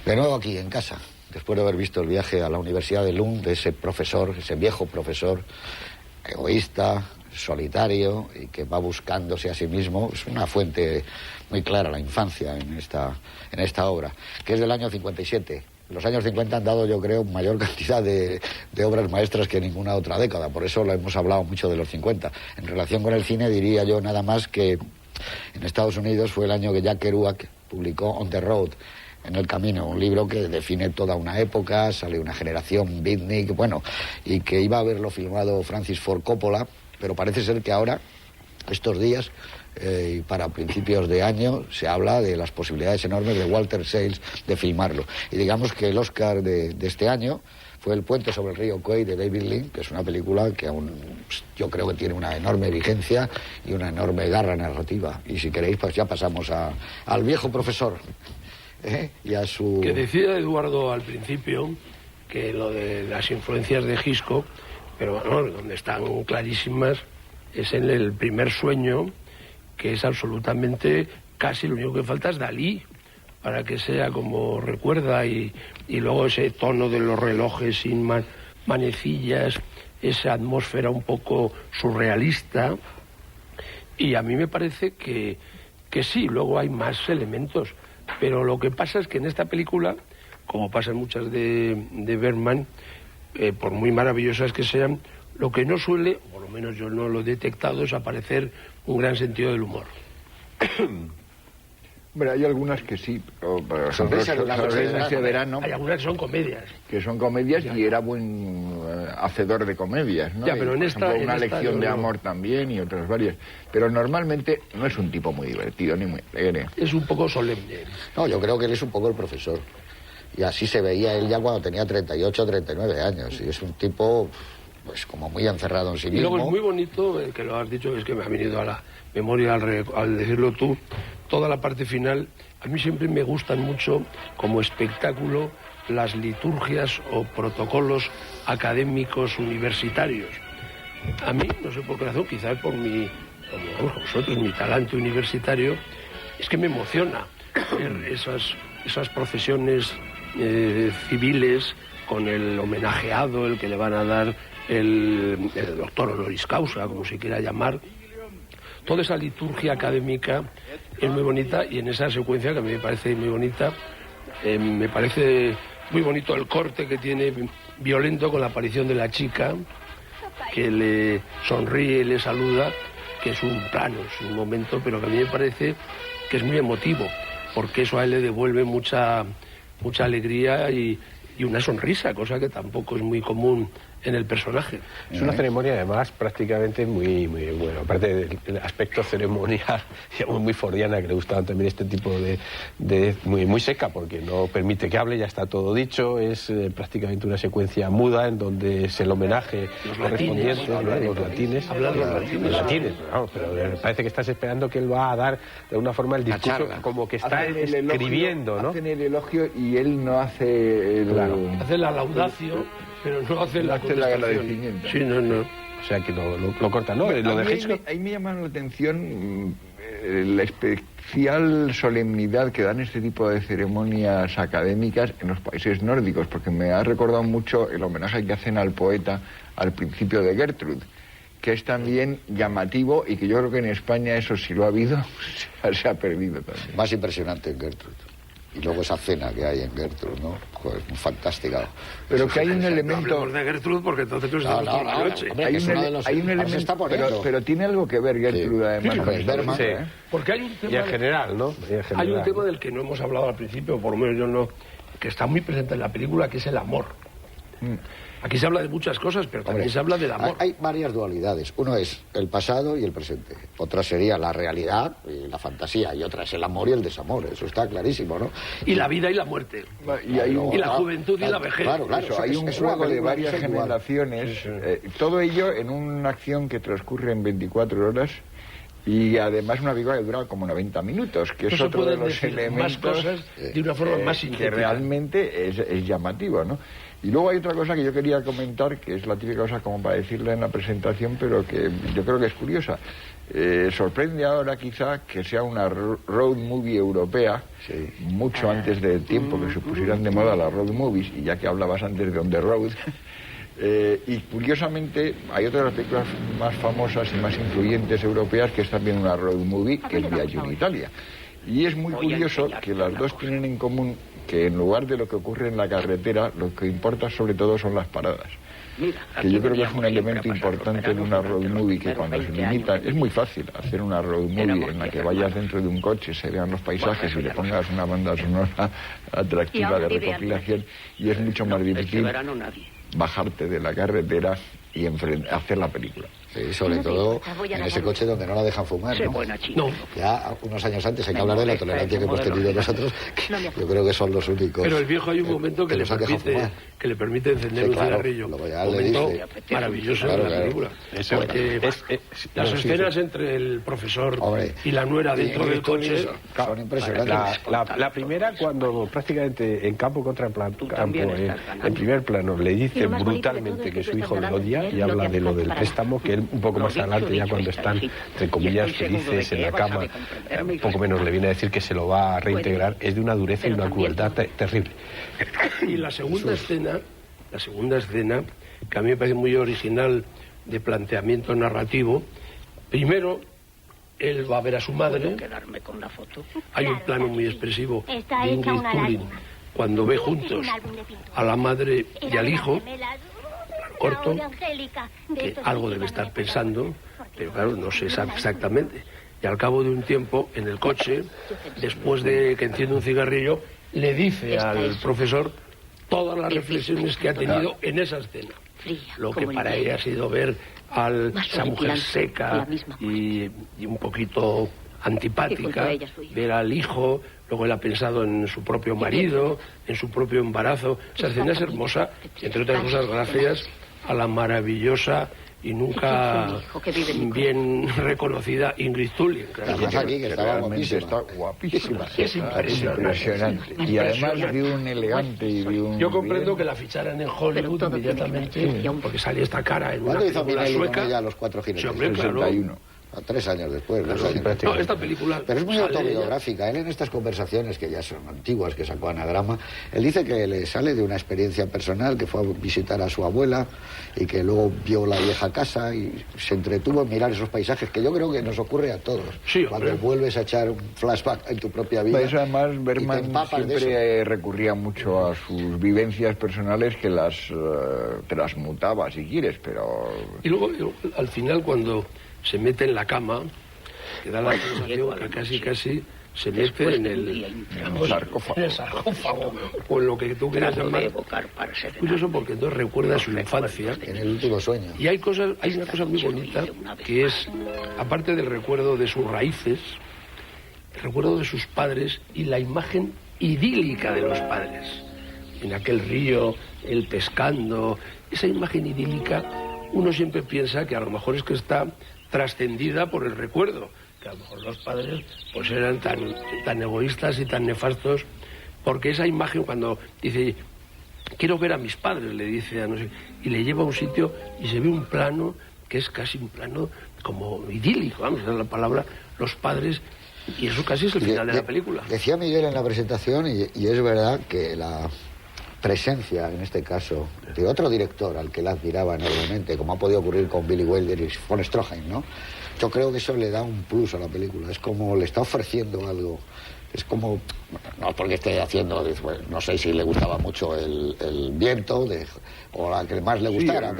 De nuevo aquí, en casa, después de haber visto el viaje a la Universidad de Lund, de ese profesor, ese viejo profesor, egoísta, solitario, y que va buscándose a sí mismo. Es una fuente muy clara, la infancia, en esta obra, que es del año 57. Los años 50 han dado, yo creo, mayor cantidad de obras maestras que ninguna otra década, por eso lo hemos hablado mucho de los 50. En relación con el cine, diría yo nada más que en Estados Unidos fue el año que Jack Kerouac publicó On the Road, En el Camino, un libro que define toda una época, sale una generación beatnik, bueno, y que iba a haberlo filmado Francis Ford Coppola, pero parece ser que ahora, estos días, y para principios de año, se habla de las posibilidades enormes de Walter Sales de filmarlo. Y digamos que el Oscar de este año fue El puente sobre el río Kwai, de David Lean, que es una película que aún yo creo que tiene una enorme vigencia y una enorme garra narrativa. Y si queréis, pues ya pasamos al viejo profesor. Y a su... Que decía Eduardo al principio que lo de las influencias de Hitchcock, pero bueno, donde están clarísimas es en El primer sueño, que es absolutamente, casi lo único que falta es Dalí, para que sea como recuerda, y luego ese tono de los relojes sin manecillas, esa atmósfera un poco surrealista. Y a mí me parece que sí, luego hay más elementos, pero lo que pasa es que en esta película, como pasa en muchas de Bergman, por muy maravillosas que sean, lo que no suele, o por lo menos yo no lo he detectado, es aparecer un gran sentido del humor. Bueno, hay algunas que sí, por ejemplo, Sonrisas de verano. Hay algunas que son comedias. Que son comedias y era buen hacedor de comedias, ¿no? Ya, pero por ejemplo, Una lección de amor también y otras varias. Pero normalmente no es un tipo muy divertido ni muy alegre. Es un poco solemne. No, yo creo que él es un poco el profesor. Y así se veía él ya cuando tenía 38 o 39 años. Y es un tipo, pues, como muy encerrado en sí mismo. Y luego es muy bonito, que lo has dicho, es que me ha venido a la memoria al decirlo tú, toda la parte final. A mí siempre me gustan mucho como espectáculo las liturgias o protocolos académicos universitarios. A mí, no sé por qué razón, quizás por como vosotros, mi talante universitario, es que me emociona ver esas procesiones civiles con el homenajeado, el que le van a dar el doctor honoris causa, como se quiera llamar. Toda esa liturgia académica es muy bonita, y en esa secuencia, que a mí me parece muy bonita, me parece muy bonito el corte que tiene violento con la aparición de la chica, que le sonríe, le saluda, que es un plano, es un momento, pero que a mí me parece que es muy emotivo, porque eso a él le devuelve mucha alegría y una sonrisa, cosa que tampoco es muy común en el personaje. Es una ceremonia además prácticamente muy bueno, aparte del aspecto ceremonial, digamos, muy fordiana, que le gustaban también este tipo de muy seca, porque no permite que hable, ya está todo dicho, es prácticamente una secuencia muda en donde es el homenaje correspondiente, los latines, vamos, pero parece que estás esperando que él va a dar de alguna forma el discurso, como que está escribiendo, ¿no? Hacen el elogio y él no hace hace la laudatio, pero no hace la agradecimiento. Sí, no. O sea que lo corta, ¿no? Lo de Hitchcock. Ahí me llama la atención la especial solemnidad que dan este tipo de ceremonias académicas en los países nórdicos, porque me ha recordado mucho el homenaje que hacen al poeta al principio de Gertrude, que es también llamativo y que yo creo que en España eso, si lo ha habido, se ha perdido también. Más impresionante en Gertrude. Y luego esa cena que hay en Gertrude, ¿no? Joder, fantástica. Pero que hay un elemento... No de Gertrude, porque entonces tú estás toda la noche. Hay un elemento, pero tiene algo que ver Gertrude, sí. además. Sí, Bergman, porque hay un tema... Y en general, ¿no? Hay un tema del que no hemos hablado al principio, por lo menos yo no, que está muy presente en la película, que es el amor. Aquí se habla de muchas cosas, pero también se habla del amor. Hay varias dualidades. Uno es el pasado y el presente. Otra sería la realidad y la fantasía. Y otra es el amor y el desamor. Eso está clarísimo, ¿no? Y la vida y la muerte. Y la juventud y la vejez. Claro. Hay un juego de varias generaciones. Todo ello en una acción que transcurre en 24 horas. Y además una película que dura como 90 minutos, que es otro de los elementos más cosas de una forma más sintética, que realmente es llamativo, ¿no? Y luego hay otra cosa que yo quería comentar, que es la típica cosa como para decirla en la presentación, pero que yo creo que es curiosa. Sorprende ahora quizá que sea una road movie europea, mucho antes del tiempo que se pusieran de moda las road movies, y ya que hablabas antes de On the Road, y curiosamente hay otra de las películas más famosas y más influyentes europeas que es también una road movie, que es Viaggio in Italia. Y es muy curioso que las dos tienen en común que en lugar de lo que ocurre en la carretera, lo que importa sobre todo son las paradas. Que yo creo que es un elemento importante de una road movie, que cuando se limita, es muy fácil hacer una road movie en la que vayas dentro de un coche, se vean los paisajes y le pongas una banda sonora atractiva de recopilación, y es mucho más difícil bajarte de la carretera y hacer la película. Sí, sobre todo en ese coche donde no la dejan fumar, ¿no? No. Ya unos años antes hay que hablar de la tolerancia que hemos tenido nosotros, que yo creo que son los únicos. Pero el viejo hay un momento que le permite encender un cigarrillo. Un momento maravilloso de la película. Las escenas entre el profesor y la nuera dentro del coche son impresionantes. La primera, cuando prácticamente en campo contra campo, en primer plano, le dice brutalmente que su hijo le odia y habla de lo del préstamo, que él un poco más adelante, ya cuando están, entre comillas, felices en la cama, un poco menos le viene a decir que se lo va a reintegrar, es de una dureza y una crueldad terrible. Y la segunda escena, que a mí me parece muy original de planteamiento narrativo, primero, él va a ver a su madre, hay un plano muy expresivo de Ingrid Thulin, cuando ve juntos a la madre y al hijo, corto, que algo debe estar pensando, pero claro, no se sabe exactamente. Y al cabo de un tiempo, en el coche, después de que enciende un cigarrillo, le dice al profesor todas las reflexiones que ha tenido en esa escena. Lo que para ella ha sido ver a esa mujer seca y un poquito antipática, ver al hijo, luego él ha pensado en su propio marido, en su propio embarazo. Esa escena es hermosa, entre otras cosas gracias a la maravillosa y nunca bien reconocida Ingrid Thulin. Además aquí que está guapísima. Es impresionante. Y además de un elegante y de un... Yo comprendo que la ficharan en Hollywood inmediatamente, porque salía esta cara en una película sueca. Ya los Cuatro jinetes? Sí, 61. 3 años después. No, esta película... Pero es muy autobiográfica. Él en estas conversaciones, que ya son antiguas, que sacó Anagrama, él dice que le sale de una experiencia personal, que fue a visitar a su abuela y que luego vio la vieja casa y se entretuvo en mirar esos paisajes, que yo creo que nos ocurre a todos. Sí, cuando vuelves a echar un flashback en tu propia vida. Eso además, Bergman siempre recurría mucho a sus vivencias personales, que las transmutaba, si quieres, pero... Y luego, al final, cuando se mete en la cama, que da la sensación que casi se mete en el sarcófago, o en lo que tú quieras llamar. Es curioso porque entonces recuerda su infancia. En el último sueño. Y hay una cosa muy bonita, que es, aparte del recuerdo de sus raíces, el recuerdo de sus padres y la imagen idílica de los padres. En aquel río, él pescando, esa imagen idílica, uno siempre piensa que a lo mejor es que está trascendida por el recuerdo, que a lo mejor los padres pues eran tan egoístas y tan nefastos, porque esa imagen, cuando dice quiero ver a mis padres, le dice a no sé, y le lleva a un sitio y se ve un plano que es casi un plano como idílico, vamos a dar la palabra, los padres, y eso casi es el final de la película. Decía Miguel en la presentación, y es verdad que la presencia, en este caso, de otro director al que la admiraba enormemente, como ha podido ocurrir con Billy Wilder y von Stroheim, ¿no? Yo creo que eso le da un plus a la película, es como le está ofreciendo algo, es como, no porque esté haciendo, no sé si le gustaba mucho el viento, o la que más le gustara,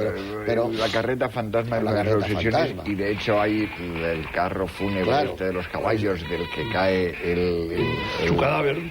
pero la carreta fantasma, la carreta fantasma. Y de hecho hay el carro fúnebre de los caballos del que cae su cadáver,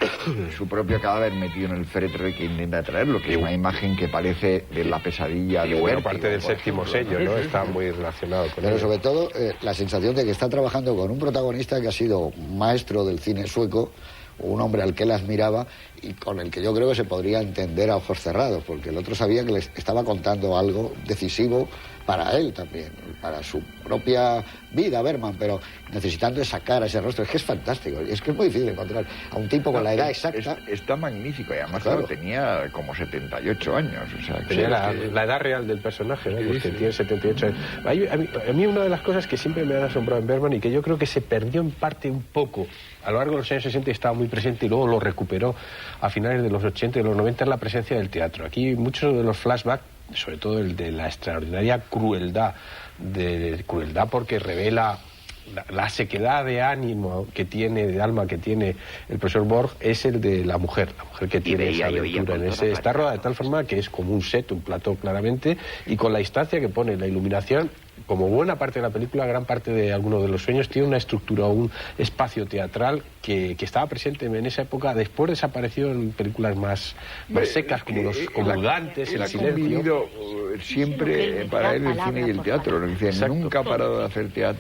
su propio cadáver metido en el féretro, que intenta traerlo, que es una imagen que parece de la pesadilla de Vértigo, parte del séptimo sello, ¿no? Está muy relacionado con pero sobre todo la sensación de que está trabajando con un protagonista que ha sido maestro del cine sueco, un hombre al que él admiraba y con el que yo creo que se podría entender a ojos cerrados, porque el otro sabía que le estaba contando algo decisivo para él también, para su propia vida, Bergman, pero necesitando esa cara, ese rostro. Es que es fantástico, es que es muy difícil encontrar a un tipo con la edad exacta. Está magnífico, y además claro, tenía como 78 años. O sea, tenía la edad real del personaje, ¿no? Porque tiene 78 años. A mí una de las cosas que siempre me han asombrado en Bergman y que yo creo que se perdió en parte un poco a lo largo de los años 60 y estaba muy presente y luego lo recuperó a finales de los 80 y de los 90 es la presencia del teatro. Aquí muchos de los flashbacks, sobre todo el de la extraordinaria crueldad porque revela la sequedad de ánimo que tiene, de alma que tiene el profesor Borg, es el de la mujer que tiene esa aventura. Está rodada de tal forma que es como un set, un plató claramente, y con la instancia que pone, la iluminación, como buena parte de la película, gran parte de algunos de los sueños, tiene una estructura, un espacio teatral que estaba presente en esa época, después desapareció en películas más secas, como los Dantes, El Silencio. Siempre para él el cine y el teatro, nunca ha parado de hacer teatro.